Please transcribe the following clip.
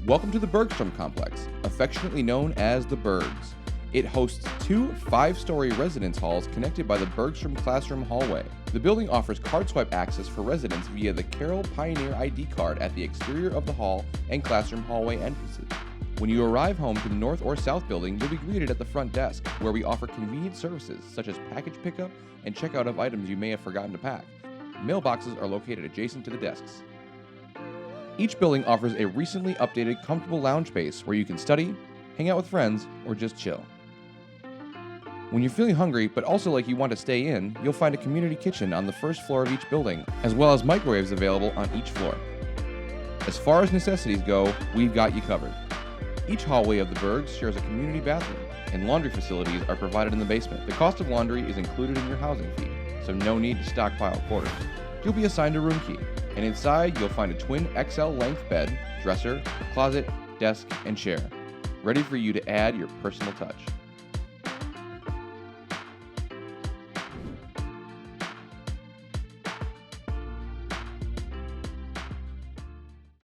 Welcome to the Bergstrom Complex, affectionately known as the Bergs. It hosts two 5-story residence halls connected by the Bergstrom Classroom Hallway. The building offers card swipe access for residents via the Carroll Pioneer ID card at the exterior of the hall and classroom hallway entrances. When you arrive home to the North or South building, you'll be greeted at the front desk, where we offer convenient services such as package pickup and checkout of items you may have forgotten to pack. Mailboxes are located adjacent to the desks. Each building offers a recently updated comfortable lounge space where you can study, hang out with friends, or just chill. When you're feeling hungry but also like you want to stay in, you'll find a community kitchen on the first floor of each building, as well as microwaves available on each floor. As far as necessities go, we've got you covered. Each hallway of the Bergs shares a community bathroom, and laundry facilities are provided in the basement. The cost of laundry is included in your housing fee, so no need to stockpile quarters. You'll be assigned a room key, and inside you'll find a twin XL length bed, dresser, closet, desk, and chair, ready for you to add your personal touch.